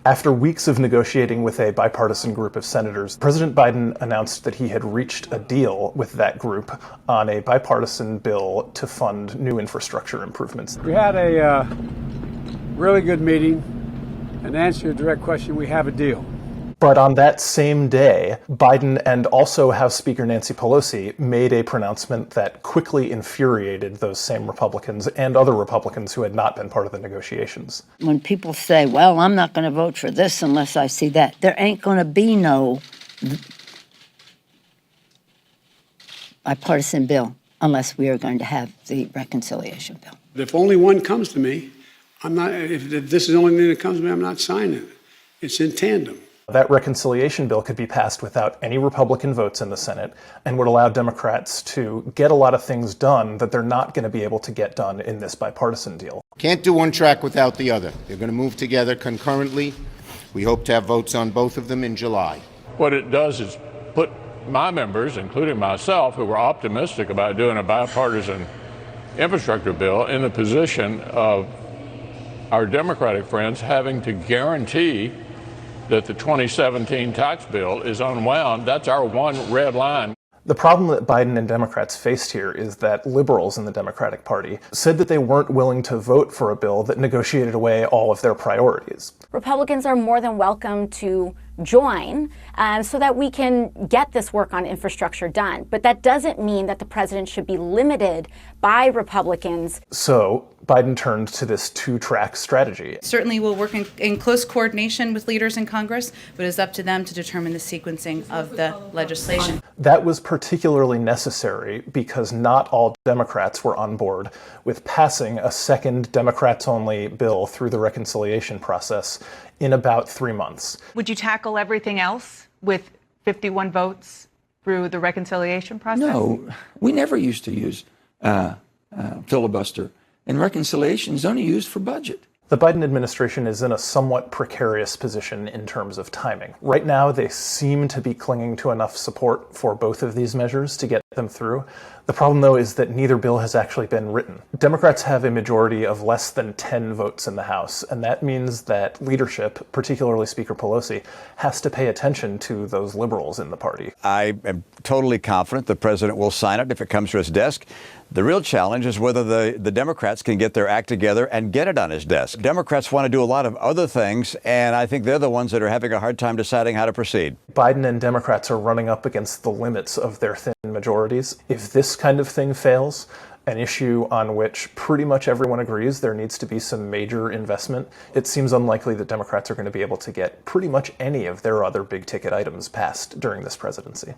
After weeks of negotiating with a bipartisan group of senators, President Biden announced that he had reached a deal with that group on a bipartisan bill to fund new infrastructure improvements. We had a really good meeting, and to answer your direct question, we have a deal. But on that same day, Biden and also House Speaker Nancy Pelosi made a pronouncement that quickly infuriated those same Republicans and other Republicans who had not been part of the negotiations. When people say, well, I'm not going to vote for this unless I see that, there ain't going to be no bipartisan bill unless we are going to have the reconciliation bill. If only one comes to me, I'm not. If this is the only thing that comes to me, I'm not signing it. It's in tandem. That reconciliation bill could be passed without any Republican votes in the Senate and would allow Democrats to get a lot of things done that they're not going to be able to get done in this bipartisan deal. Can't do one track without the other. They're going to move together concurrently. We hope to have votes on both of them in July. What it does is put my members, including myself, who were optimistic about doing a bipartisan infrastructure bill, in the position of our Democratic friends having to guarantee that the 2017 tax bill is unwound. That's our one red line. The problem that Biden and Democrats faced here is that liberals in the Democratic Party said that they weren't willing to vote for a bill that negotiated away all of their priorities. Republicans are more than welcome to join so that we can get this work on infrastructure done. But that doesn't mean that the president should be limited by Republicans. So Biden turned to this two-track strategy. Certainly we'll work in close coordination with leaders in Congress, but it's up to them to determine the sequencing of the legislation. That was particularly necessary because not all Democrats were on board with passing a second Democrats-only bill through the reconciliation process in about 3 months. Would you tackle everything else with 51 votes through the reconciliation process? No, we never used to use filibuster, and reconciliation is only used for budget. The Biden administration is in a somewhat precarious position in terms of timing. Right now, they seem to be clinging to enough support for both of these measures to get them through. The problem, though, is that neither bill has actually been written. Democrats have a majority of less than 10 votes in the House, and that means that leadership, particularly Speaker Pelosi, has to pay attention to those liberals in the party. I am totally confident the president will sign it if it comes to his desk. The real challenge is whether the Democrats can get their act together and get it on his desk. Democrats want to do a lot of other things, and I think they're the ones that are having a hard time deciding how to proceed. Biden and Democrats are running up against the limits of their thin majorities. If this kind of thing fails, an issue on which pretty much everyone agrees there needs to be some major investment, it seems unlikely that Democrats are going to be able to get pretty much any of their other big-ticket items passed during this presidency.